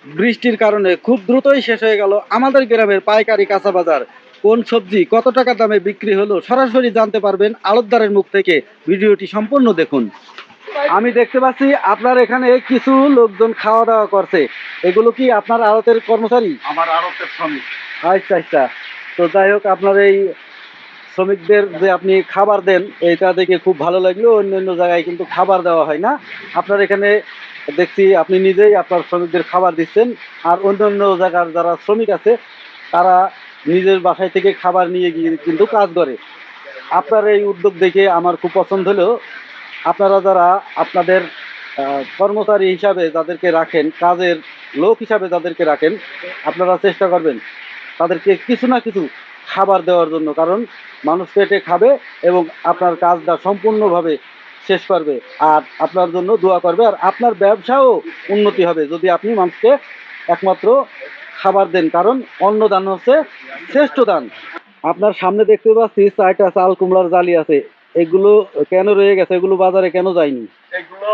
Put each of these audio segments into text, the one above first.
বৃষ্টির কারণে খুব দ্রুতই শেষ হয়ে গেল আমাদের গ্রামের পাইকারি কাঁচা বাজার। কোন সবজি কত টাকা দামে বিক্রি হলো সরাসরি জানতে পারবেন আড়তদারের মুখ থেকে। ভিডিওটি সম্পূর্ণ দেখুন। আমি দেখতে পাচ্ছি আপনার এখানে কিছু লোকজন খাওয়া দাওয়া করছে, এগুলো কি আপনার আড়তের কর্মচারী? আমার আড়তের শ্রমিক। আচ্ছা আচ্ছা। তো যাই হোক, আপনার এই শ্রমিকদের যে আপনি খাবার দেন এটা দেখে খুব ভালো লাগলো। অন্যান্য জায়গায় কিন্তু খাবার দেওয়া হয় না, আপনার এখানে দেখছি আপনি নিজেই আপনার শ্রমিকদের খাবার দিচ্ছেন। আর অন্যান্য জায়গার যারা শ্রমিক আছে তারা নিজের বাসায় থেকে খাবার নিয়ে গিয়ে কিন্তু কাজ করে। আপনার এই উদ্যোগ দেখে আমার খুব পছন্দ হলো। আপনারা যারা আপনাদের কর্মচারী হিসাবে যাদেরকে রাখেন, কাজের লোক হিসাবে যাদেরকে রাখেন, আপনারা চেষ্টা করবেন তাদেরকে কিছু না কিছু খাবার দেওয়ার জন্য, কারণ মানুষ পেটে খাবে এবং আপনার কাজটা সম্পূর্ণভাবে শেষ করবে আর আপনার জন্য দোয়া করবে, আর আপনার ব্যবসাও উন্নতি হবে যদি আপনি মানুষকে একমাত্র খাবার দেন, কারণ অন্নদান হচ্ছে শ্রেষ্ঠ দান। আপনার সামনে দেখতে পাচ্ছি 4টা চাল কুমড়ার জালি আছে, এগুলো কেন রয়ে গেছে? এগুলো বাজারে কেন যায়নি? এগুলো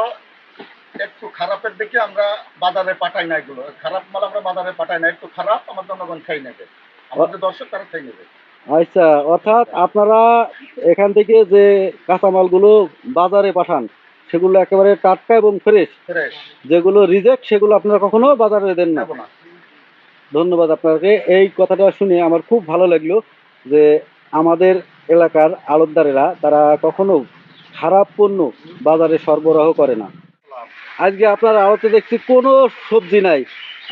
একটু খারাপের দিকে আমরা বাজারে পাঠাই না, এগুলো খারাপ মাল আমরা বাজারে পাঠাই না, একটু খারাপ আমার জনগণ খাই নেবে, আমাদের দর্শক তারা খাই নেবে। আচ্ছা, অর্থাৎ আপনারা এখান থেকে যে কাঁচামালগুলো বাজারে পাঠান সেগুলো একেবারে টাটকা এবং ফ্রেশ, যেগুলো রিজেক্ট সেগুলো আপনারা কখনো বাজারে দেন না। ধন্যবাদ আপনাকে। এই কথাটা শুনে আমার খুব ভালো লাগলো যে আমাদের এলাকার আড়তদারেরা তারা কখনো খারাপ পণ্য বাজারে সরবরাহ করে না। আজকে আপনার আড়তে দেখছি কোনো সবজি নাই,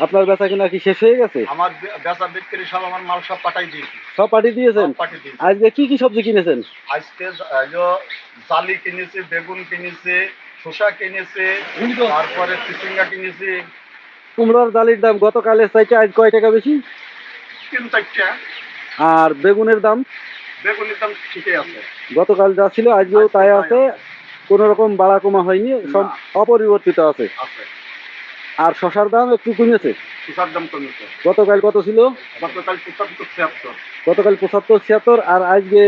আপনার বেচা কিনা কি শেষ হয়ে গেছে? আমার বেচা বিক্রি সব, আমার মাল সব পাঠাই দিয়েছি। সব পাঠিয়ে দিয়েছেন? আজকে কি কি সবজি কিনেছেন? আজকে জালি কিনেছি, বেগুন কিনেছি, শসা কিনেছি, তারপরে চিচিঙ্গা কিনেছি। কুমড়োর জালির দাম গতকালের চাইতে আজ কয় টাকা বেশি? 3-4টা। আর বেগুনের দাম? বেগুনের দাম ঠিকই আছে, গতকাল যা ছিল আজকেও তাই আছে, কোন রকম বাড়া কমা হয়নি, সব অপরিবর্তিত আছে। আর শশার দাম একটু কমেছে? শশার দাম কমেছে। গতকাল কত ছিল? গতকাল 75-76। গতকাল 75-76 আর আজকে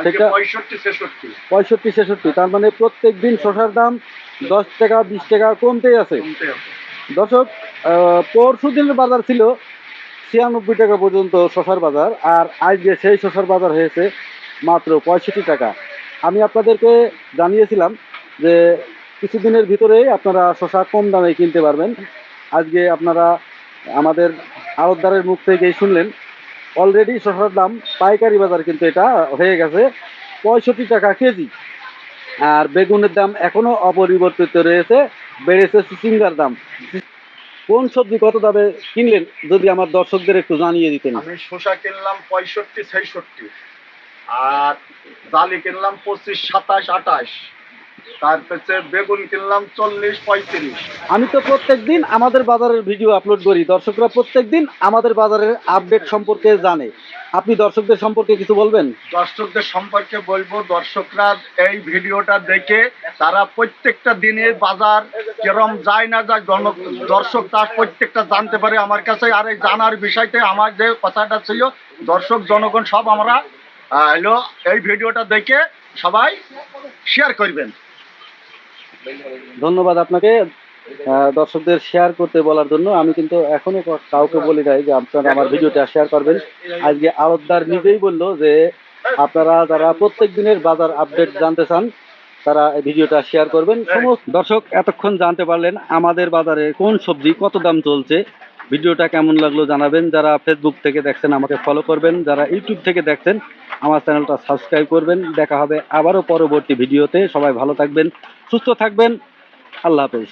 65-66। তার মানে প্রত্যেক দিন শশার দাম 10 টাকা 20 টাকা কমতেই আছে। দর্শক, পরশু দিনের বাজার ছিল 96 টাকা পর্যন্ত শশার বাজার, আর আজকে সেই শশার বাজার হয়েছে মাত্র 65 টাকা। আমি আপনাদেরকে জানিয়েছিলাম যে কিছুদিনের ভিতরেই আপনারা শশা কম দামে কিনতে পারবেন। আজকে আপনারা আমাদের আড়তদারের মুখ থেকেই শুনলেন, অলরেডি শশার দাম পাইকারি বাজার কিন্তু এটা হয়ে গেছে 65 টাকা কেজি। আর বেগুনের দাম এখনো অপরিবর্তিত রয়েছে, বেড়েছে চিচিঙ্গার দাম। কোন সবজি কত দামে কিনলেন যদি আমার দর্শকদের একটু জানিয়ে দিতেন? আমি শসা কিনলাম 65-66, আর জালি কিনলাম 25-27-28, তারপরে বেগুন কিনলাম 40-35। আমি তো প্রত্যেক দিন আমাদের বাজারের ভিডিও আপলোড করি, দর্শকরা প্রত্যেক দিন আমাদের বাজারের আপডেট সম্পর্কে জানে। আপনি দর্শকদের সম্পর্কে কিছু বলবেন? দর্শকদের সম্পর্কে বলবো, দর্শকরা এই ভিডিওটা দেখে তারা প্রত্যেকটা দিনের বাজার কিরম যায় না যায়, দর্শক তার প্রত্যেকটা জানতে পারে আমার কাছে। আর এই জানার বিষয়তে আমার যে কথাটা ছিল, দর্শক জনগণ সব আমরা এই ভিডিওটা দেখে সবাই শেয়ার করবেন। ধন্যবাদ আপনাকে দর্শকদের শেয়ার করতে বলার জন্য। আমি কিন্তু এখনো কাউকে বলি নাই যে আপনারা আমার ভিডিওটা শেয়ার করবেন। আজকে আড়তদার নিজেই বললো যে আপনারা যারা প্রত্যেক দিনের বাজার আপডেট জানতে চান তারা এই ভিডিওটা শেয়ার করবেন। সমস্ত দর্শক এতক্ষণ জানতে পারলেন আমাদের বাজারে কোন সবজি কত দাম চলছে। ভিডিওটা কেমন লাগলো জানাবেন। যারা ফেসবুক থেকে দেখছেন আমাকে ফলো করবেন, যারা ইউটিউব থেকে দেখছেন আমার চ্যানেলটা সাবস্ক্রাইব করবেন। দেখা হবে আবারও পরবর্তী ভিডিওতে। সবাই ভালো থাকবেন, সুস্থ থাকবেন। আল্লাহ হাফেজ।